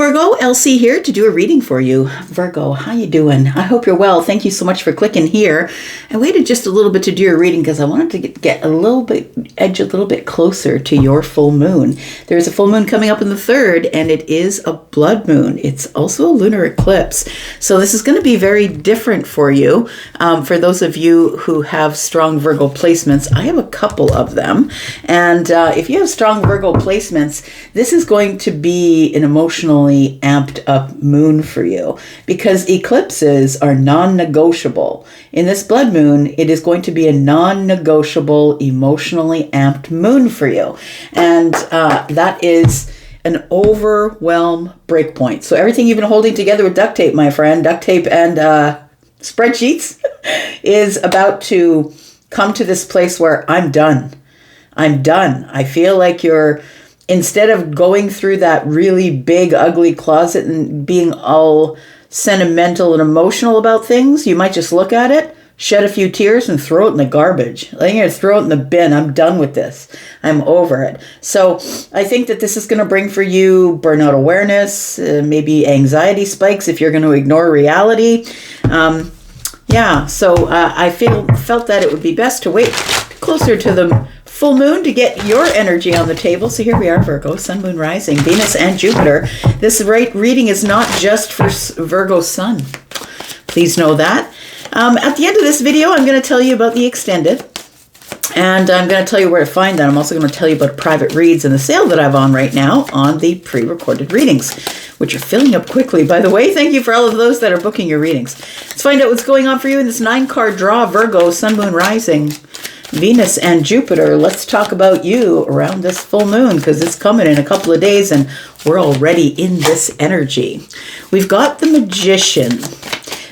Virgo, Elsie here to do a reading for you. Virgo, how you doing? I hope you're well. Thank you so much for clicking here. I waited just a little bit to do your reading because I wanted to get a little bit closer to your full moon. There's a full moon coming up in the 3rd, and it is a blood moon. It's also a lunar eclipse. So this is going to be very different for you. For those of you who have strong Virgo placements, I have a couple of them. And if you have strong Virgo placements, this is going to be an emotionally amped up moon for you because eclipses are non-negotiable. In this blood moon, it is going to be a non-negotiable, emotionally amped moon for you. And that is an overwhelm breakpoint. So everything you've been holding together with duct tape, my friend, duct tape and spreadsheets, is about to come to this place where I'm done. I'm done. I feel like instead of going through that really big, ugly closet and being all sentimental and emotional about things, you might just look at it, shed a few tears, and throw it in the garbage. Like, you're gonna throw it in the bin. I'm done with this. I'm over it. So I think that this is going to bring for you burnout awareness, maybe anxiety spikes if you're going to ignore reality. So I felt that it would be best to wait closer to the full moon to get your energy on the table. So here we are, Virgo, Sun, Moon, Rising, Venus, and Jupiter. This reading is not just for Virgo Sun. Please know that. At the end of this video, I'm going to tell you about the extended, and I'm going to tell you where to find that. I'm also going to tell you about private reads and the sale that I have on right now on the pre-recorded readings, which are filling up quickly. By the way, thank you for all of those that are booking your readings. Let's find out what's going on for you in this 9-card draw, Virgo, Sun, Moon, Rising, Venus, and Jupiter. Let's talk about you around this full moon because it's coming in a couple of days and we're already in this energy. We've got the Magician.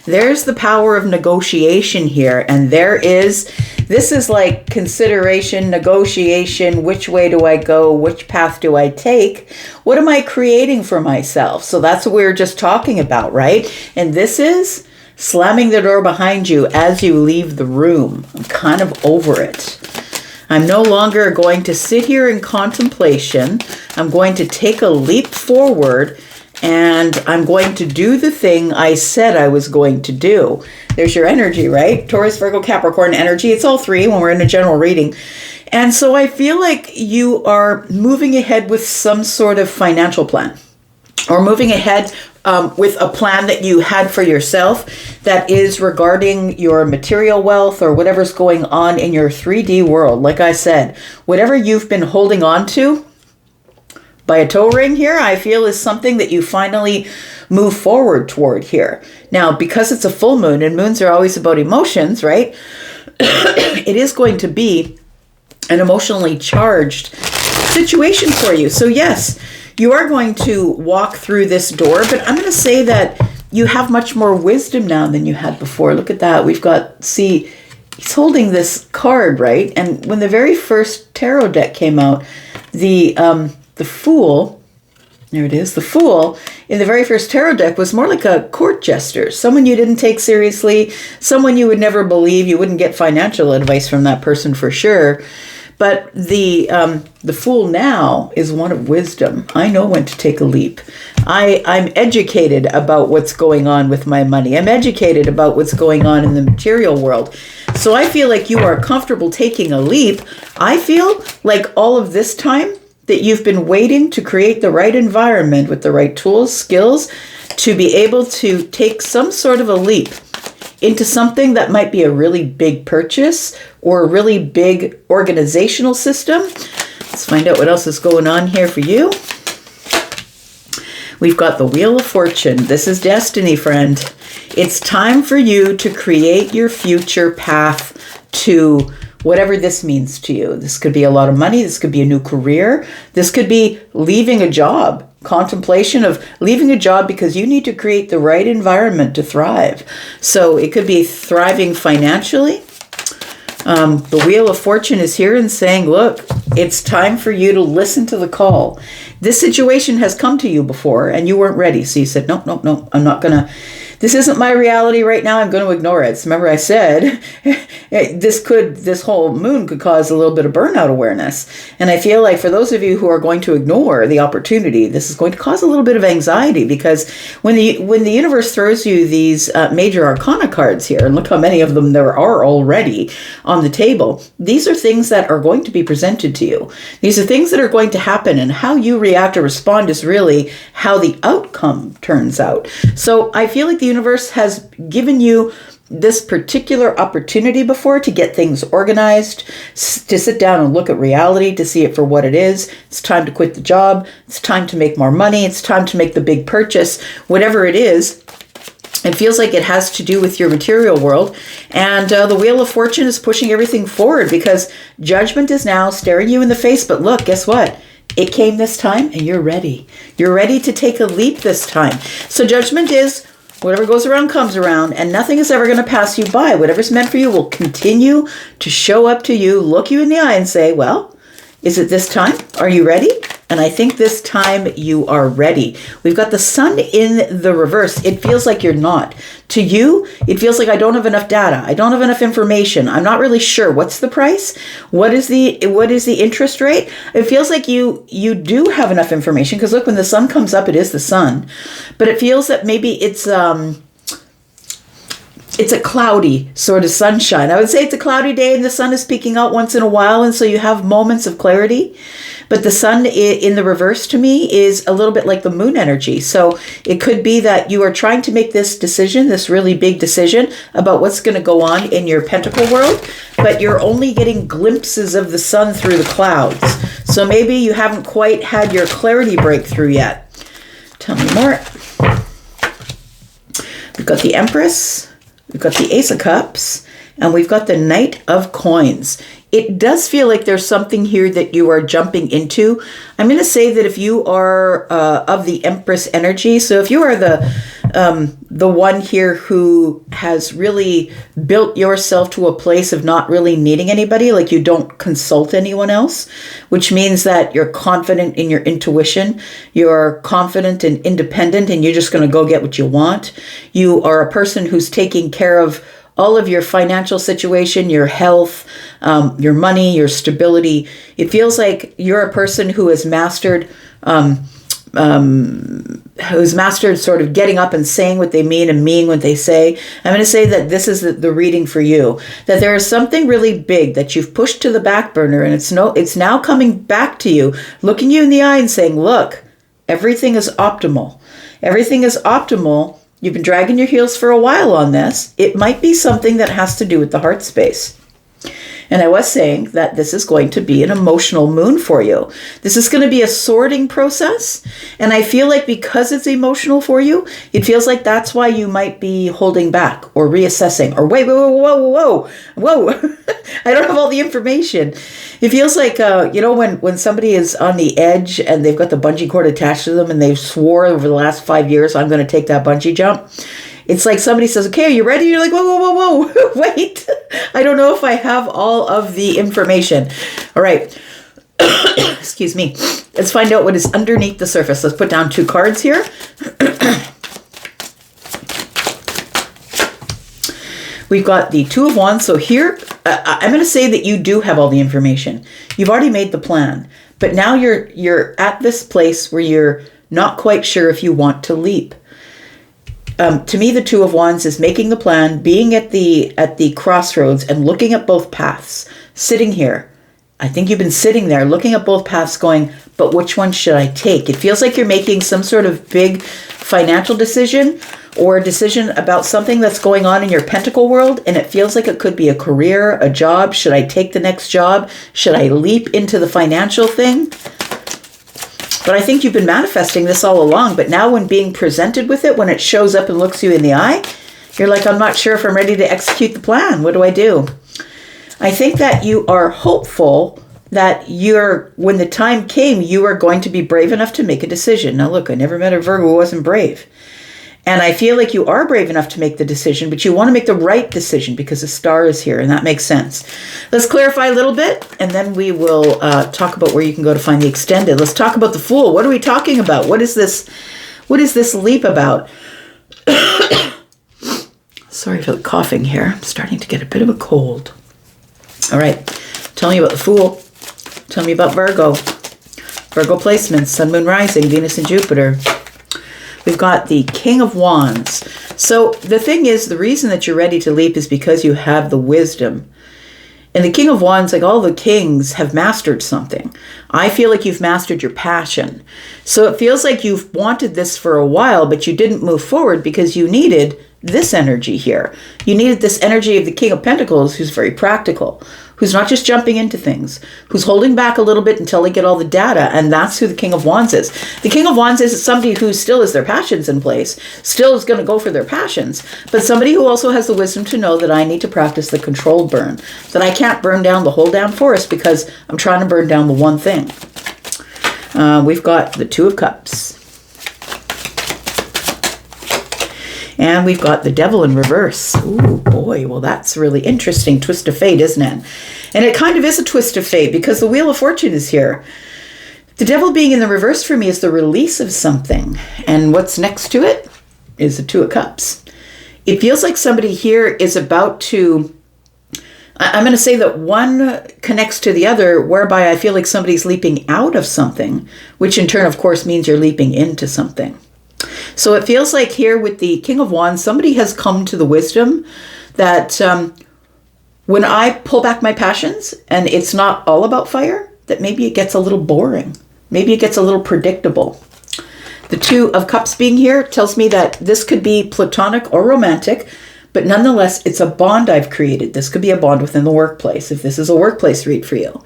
There's the power of negotiation here, and this is like consideration, negotiation. Which way do I go? Which path do I take? What am I creating for myself? So that's what we were just talking about, right? And this is slamming the door behind you as you leave the room. I'm kind of over it. I'm no longer going to sit here in contemplation. I'm going to take a leap forward, and I'm going to do the thing I said I was going to do. There's your energy, right? Taurus, Virgo, Capricorn energy. It's all three when we're in a general reading. And so I feel like you are moving ahead with some sort of financial plan, or moving ahead with a plan that you had for yourself that is regarding your material wealth or whatever's going on in your 3D world. Like I said, whatever you've been holding on to by a toe ring here, I feel is something that you finally move forward toward here. Now, because it's a full moon, and moons are always about emotions, right? It is going to be an emotionally charged situation for you. So yes, you are going to walk through this door, but I'm going to say that you have much more wisdom now than you had before. Look at that. We've got, see, he's holding this card, right? And when the very first tarot deck came out, the Fool, there it is, the Fool, in the very first tarot deck was more like a court jester, someone you didn't take seriously, someone you would never believe. You wouldn't get financial advice from that person for sure. But the Fool now is one of wisdom. I know when to take a leap. I'm educated about what's going on with my money. I'm educated about what's going on in the material world. So I feel like you are comfortable taking a leap. I feel like all of this time that you've been waiting to create the right environment with the right tools, skills, to be able to take some sort of a leap into something that might be a really big purchase or a really big organizational system. Let's find out what else is going on here for you. We've got the Wheel of Fortune. This is destiny, friend. It's time for you to create your future path to whatever this means to you. This could be a lot of money. This could be a new career. This could be leaving a job. Contemplation of leaving a job because you need to create the right environment to thrive. So it could be thriving financially. The Wheel of Fortune is here and saying, look, it's time for you to listen to the call. This situation has come to you before and you weren't ready. So you said, no, I'm not going to. This isn't my reality right now. I'm going to ignore it. So remember I said this whole moon could cause a little bit of burnout awareness. And I feel like for those of you who are going to ignore the opportunity, this is going to cause a little bit of anxiety, because when the universe throws you these major arcana cards here, and look how many of them there are already on the table, these are things that are going to be presented to you. These are things that are going to happen, and how you react or respond is really how the outcome turns out. So I feel like the universe has given you this particular opportunity before to get things organized, to sit down and look at reality, to see it for what it is. It's time to quit the job. It's time to make more money. It's time to make the big purchase, whatever it is. It feels like it has to do with your material world. And the Wheel of Fortune is pushing everything forward, because judgment is now staring you in the face. But look, guess what? It came this time, and you're ready. You're ready to take a leap this time. So judgment is whatever goes around comes around, and nothing is ever going to pass you by. Whatever's meant for you will continue to show up to you, look you in the eye and say, well, is it this time? Are you ready? And I think this time you are ready. We've got the sun in the reverse. It feels like you're not. To you, it feels like I don't have enough data. I don't have enough information. I'm not really sure. What's the price? What is the interest rate? It feels like you do have enough information, because look, when the sun comes up, it is the sun. But it feels that maybe it's a cloudy sort of sunshine. I would say it's a cloudy day and the sun is peeking out once in a while, and so you have moments of clarity. But the sun in the reverse to me is a little bit like the moon energy. So it could be that you are trying to make this decision, this really big decision about what's going to go on in your pentacle world, but you're only getting glimpses of the sun through the clouds. So maybe you haven't quite had your clarity breakthrough yet. Tell me more. We've got the Empress. We've got the Ace of Cups, and we've got the Knight of Coins. It does feel like there's something here that you are jumping into. I'm going to say that if you are of the Empress energy, so if you are the one here who has really built yourself to a place of not really needing anybody, like you don't consult anyone else, which means that you're confident in your intuition, you're confident and independent, and you're just going to go get what you want. You are a person who's taking care of all of your financial situation, your health, your money, your stability. It feels like you're a person who has mastered sort of getting up and saying what they mean and meaning what they say. I'm going to say that this is the reading for you, that there is something really big that you've pushed to the back burner, and it's now coming back to you, looking you in the eye and saying, look, everything is optimal. Everything is optimal. You've been dragging your heels for a while on this. It might be something that has to do with the heart space. And I was saying that this is going to be an emotional moon for you. This is going to be a sorting process. And I feel like because it's emotional for you, it feels like that's why you might be holding back or reassessing or whoa. I don't have all the information. It feels like, when somebody is on the edge and they've got the bungee cord attached to them and they've swore over the last 5 years, I'm going to take that bungee jump. It's like somebody says, okay, are you ready? You're like, whoa, wait. I don't know if I have all of the information. All right. Excuse me. Let's find out what is underneath the surface. Let's put down 2 cards here. We've got the Two of Wands. So here, I'm going to say that you do have all the information. You've already made the plan. But now you're at this place where you're not quite sure if you want to leap. To me, the Two of Wands is making the plan, being at the crossroads and looking at both paths, sitting here. I think you've been sitting there looking at both paths going, but which one should I take? It feels like you're making some sort of big financial decision or a decision about something that's going on in your pentacle world, and it feels like it could be a career, a job. Should I take the next job? Should I leap into the financial thing? But I think you've been manifesting this all along. But now when being presented with it, when it shows up and looks you in the eye, you're like, I'm not sure if I'm ready to execute the plan. What do I do? I think that you are hopeful that when the time came, you are going to be brave enough to make a decision. Now, look, I never met a Virgo who wasn't brave. And I feel like you are brave enough to make the decision, but you want to make the right decision because the star is here, and that makes sense. Let's clarify a little bit, and then we will talk about where you can go to find the extended. Let's talk about the Fool. What are we talking about? What is this leap about? Sorry for the coughing here. I'm starting to get a bit of a cold. All right. Tell me about the Fool. Tell me about Virgo. Virgo placements, Sun, Moon, Rising, Venus, and Jupiter. We've got the King of Wands. So the thing is, the reason that you're ready to leap is because you have the wisdom. And the King of Wands, like all the kings, have mastered something. I feel like you've mastered your passion. So it feels like you've wanted this for a while, but you didn't move forward because you needed this energy here. You needed this energy of the King of Pentacles, who's very practical, who's not just jumping into things, who's holding back a little bit until they get all the data, and that's who the King of Wands is. The King of Wands is somebody who still has their passions in place, still is going to go for their passions, but somebody who also has the wisdom to know that I need to practice the controlled burn, that I can't burn down the whole damn forest because I'm trying to burn down the one thing. We've got the Two of Cups. And we've got the Devil in reverse. Ooh, boy, well, that's really interesting. Twist of fate, isn't it? And it kind of is a twist of fate because the Wheel of Fortune is here. The Devil being in the reverse for me is the release of something. And what's next to it is the Two of Cups. It feels like somebody here is about to... I'm going to say that one connects to the other, whereby I feel like somebody's leaping out of something, which in turn, of course, means you're leaping into something. So it feels like here with the King of Wands, somebody has come to the wisdom that when I pull back my passions and it's not all about fire, that maybe it gets a little boring. Maybe it gets a little predictable. The Two of Cups being here tells me that this could be platonic or romantic, but nonetheless, it's a bond I've created. This could be a bond within the workplace, if this is a workplace read for you.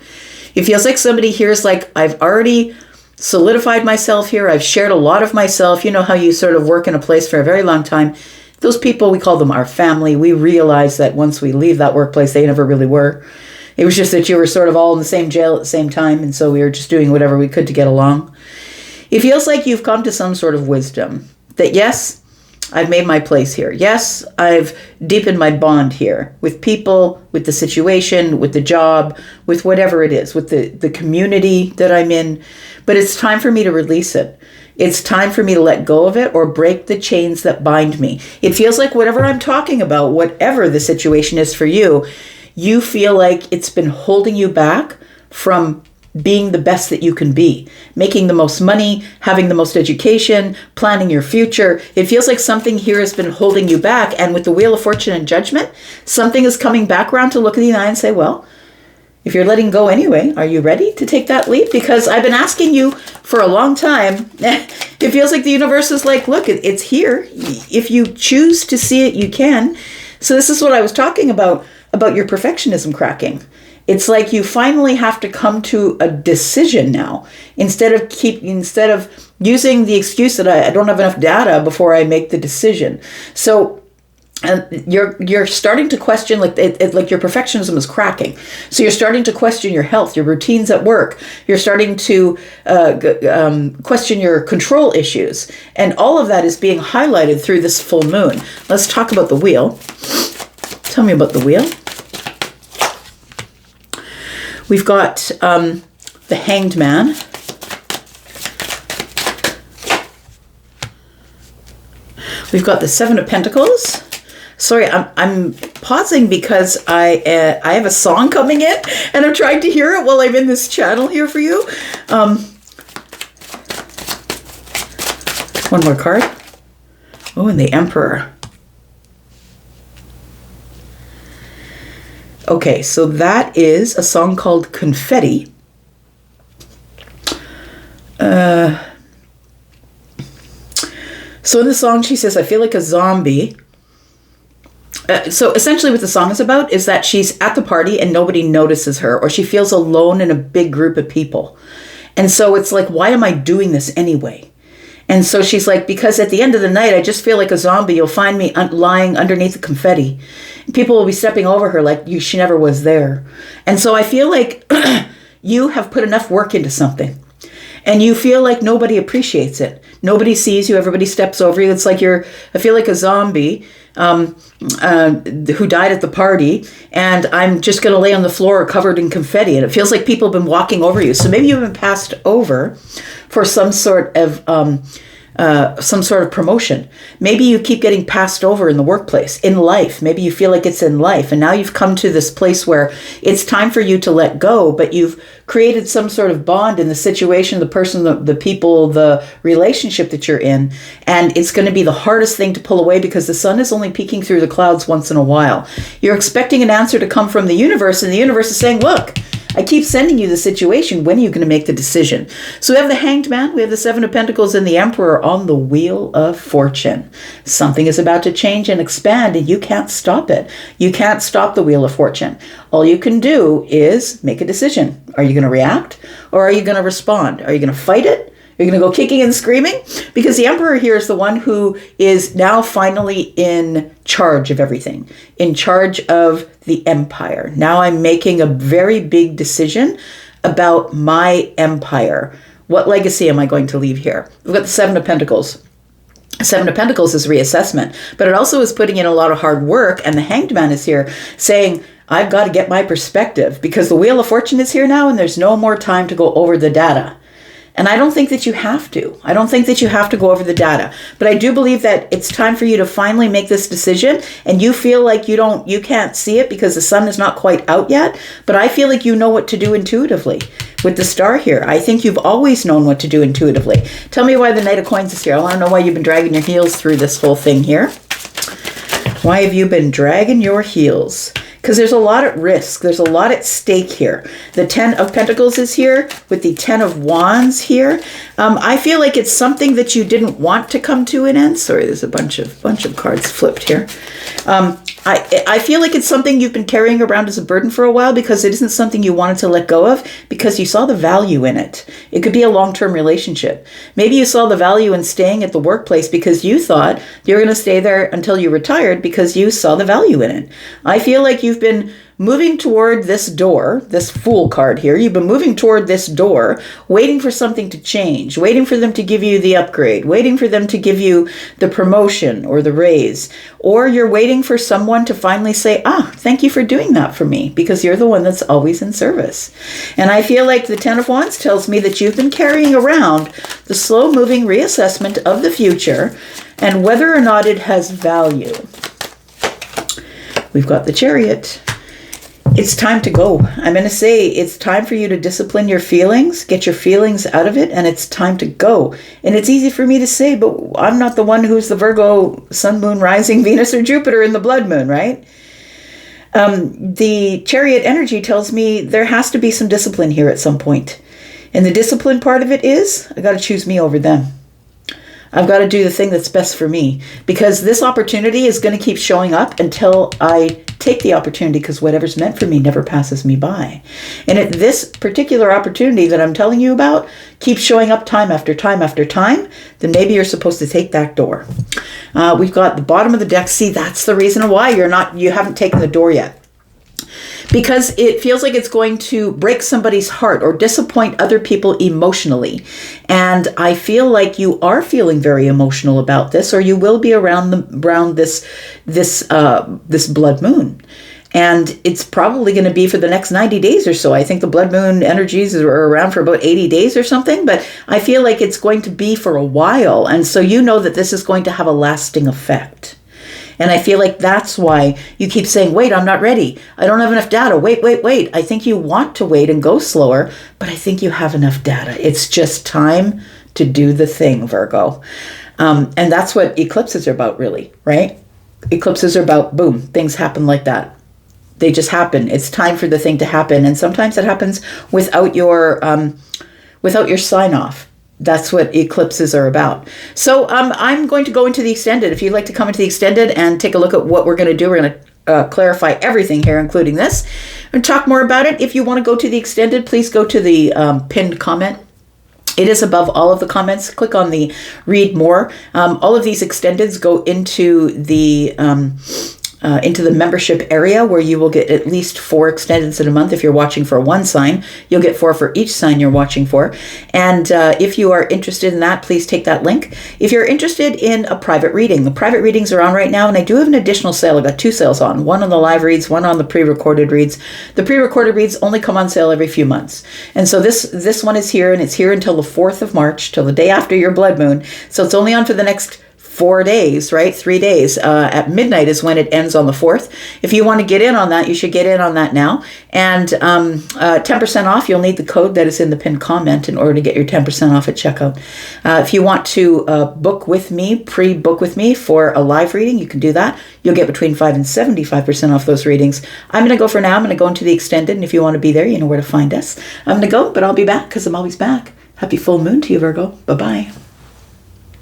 It feels like somebody here is like, I've already solidified myself here. I've shared a lot of myself. You know how you sort of work in a place for a very long time. Those people, we call them our family. We realize that once we leave that workplace, they never really were. It was just that you were sort of all in the same jail at the same time, and so we were just doing whatever we could to get along. It feels like you've come to some sort of wisdom that, yes, I've made my place here. Yes, I've deepened my bond here with people, with the situation, with the job, with whatever it is, with the community that I'm in. But it's time for me to release it. It's time for me to let go of it or break the chains that bind me. It feels like whatever I'm talking about, whatever the situation is for you, you feel like it's been holding you back from being the best that you can be, making the most money, having the most education, planning your future. It feels like something here has been holding you back. And with the Wheel of Fortune and Judgment, something is coming back around to look in the eye and say, well, if you're letting go anyway, are you ready to take that leap? Because I've been asking you for a long time. It feels like the universe is like, look, it's here. If you choose to see it, you can. So this is what I was talking about your perfectionism cracking. It's like you finally have to come to a decision now instead of using the excuse that I don't have enough data before I make the decision. So you're starting to question, like your perfectionism is cracking. So you're starting to question your health, your routines at work. You're starting to question your control issues, and all of that is being highlighted through this full moon. Let's talk about the wheel. Tell me about the wheel. We've got the Hanged Man. We've got the Seven of Pentacles. Sorry, I'm pausing because I have a song coming in, and I'm trying to hear it while I'm in this channel here for you. One more card. Oh, and the Emperor. Okay, so that is a song called Confetti. So in the song, she says, I feel like a zombie. So essentially what the song is about is that she's at the party and nobody notices her, or she feels alone in a big group of people. And so it's like, why am I doing this anyway? And so she's like, because at the end of the night, I just feel like a zombie. You'll find me lying underneath the confetti. People will be stepping over her like she never was there. And so I feel like you have put enough work into something. And you feel like nobody appreciates it. Nobody sees you. Everybody steps over you. It's like I feel like a zombie who died at the party, and I'm just going to lay on the floor covered in confetti. And it feels like people have been walking over you. So maybe you've been passed over for some sort of some sort of promotion. Maybe you keep getting passed over in the workplace, in life. Maybe you feel like it's in life. And now you've come to this place where it's time for you to let go, but you've created some sort of bond in the situation, the person, the people, the relationship that you're in. And it's going to be the hardest thing to pull away because the sun is only peeking through the clouds once in a while. You're expecting an answer to come from the universe, and the universe is saying, look, I keep sending you the situation. When are you going to make the decision? So we have the Hanged Man, we have the Seven of Pentacles, and the Emperor on the Wheel of Fortune. Something is about to change and expand, and you can't stop it. You can't stop the Wheel of Fortune. All you can do is make a decision. Are you going to react, or are you going to respond? Are you going to fight it? Are you going to go kicking and screaming? Because the Emperor here is the one who is now finally in charge of everything, in charge of the empire. Now I'm making a very big decision about my empire. What legacy am I going to leave here? We've got the Seven of Pentacles. Seven of Pentacles is reassessment, but it also is putting in a lot of hard work. And the Hanged Man is here saying, I've got to get my perspective because the Wheel of Fortune is here now and there's no more time to go over the data. And I don't think that you have to. I don't think that you have to go over the data. But I do believe that it's time for you to finally make this decision. And you feel like you can't see it because the sun is not quite out yet. But I feel like you know what to do intuitively. With the star here, I think you've always known what to do intuitively. Tell me why the Knight of Coins is here. I want to know why you've been dragging your heels through this whole thing here. Why have you been dragging your heels? Because there's a lot at risk. There's a lot at stake here. The Ten of Pentacles is here with the Ten of Wands here. I feel like it's something that you didn't want to come to an end. Sorry, there's a bunch of cards flipped here. I feel like it's something you've been carrying around as a burden for a while because it isn't something you wanted to let go of because you saw the value in it. It could be a long-term relationship. Maybe you saw the value in staying at the workplace because you thought you were going to stay there until you retired because you saw the value in it. I feel like you've been moving toward this door, this Fool card here. You've been moving toward this door, waiting for something to change, waiting for them to give you the upgrade, waiting for them to give you the promotion or the raise. Or you're waiting for someone to finally say, thank you for doing that for me, because you're the one that's always in service. And I feel like the Ten of Wands tells me that you've been carrying around the slow-moving reassessment of the future and whether or not it has value. We've got the Chariot. It's time to go. I'm going to say it's time for you to discipline your feelings, get your feelings out of it, and it's time to go. And it's easy for me to say, but I'm not the one who's the Virgo, Sun, Moon, Rising, Venus, or Jupiter in the blood moon, right? The Chariot energy tells me there has to be some discipline here at some point. And the discipline part of it is, I got to choose me over them. I've got to do the thing that's best for me, because this opportunity is going to keep showing up until I take the opportunity, because whatever's meant for me never passes me by. And if this particular opportunity that I'm telling you about keeps showing up time after time after time, then maybe you're supposed to take that door. We've got the bottom of the deck. See, that's the reason why you haven't taken the door yet. Because it feels like it's going to break somebody's heart or disappoint other people emotionally. And I feel like you are feeling very emotional about this, or you will be around this blood moon. And it's probably going to be for the next 90 days or so. I think the blood moon energies are around for about 80 days or something, but I feel like it's going to be for a while. And so you know that this is going to have a lasting effect. And I feel like that's why you keep saying, wait, I'm not ready. I don't have enough data. Wait. I think you want to wait and go slower, but I think you have enough data. It's just time to do the thing, Virgo. And that's what eclipses are about, really, right? Eclipses are about, boom, things happen like that. They just happen. It's time for the thing to happen. And sometimes it happens without your sign off. That's what eclipses are about. So I'm going to go into the extended. If you'd like to come into the extended and take a look at what we're going to do, we're going to clarify everything here, including this, and talk more about it. If you want to go to the extended, please go to the pinned comment. It is above all of the comments. Click on the read more. All of these extendeds go into the into the membership area where you will get at least 4 extendeds in a month. If you're watching for one sign, you'll get 4 for each sign you're watching for. And if you are interested in that, please take that link. If you're interested in a private reading, the private readings are on right now, and I do have an additional sale. I've got 2 sales on, one on the live reads, one on the pre-recorded reads. The pre-recorded reads only come on sale every few months. And so this one is here, and it's here until the 4th of March, till the day after your blood moon. So it's only on for the next 4 days, right? 3 days. At midnight is when it ends on the 4th. If you want to get in on that, you should get in on that now. And 10% off, you'll need the code that is in the pinned comment in order to get your 10% off at checkout. If you want to book with me, pre-book with me for a live reading, you can do that. You'll get between 5 and 75% off those readings. I'm going to go for now. I'm going to go into the extended, and if you want to be there, you know where to find us. I'm going to go, but I'll be back because I'm always back. Happy full moon to you, Virgo. Bye-bye.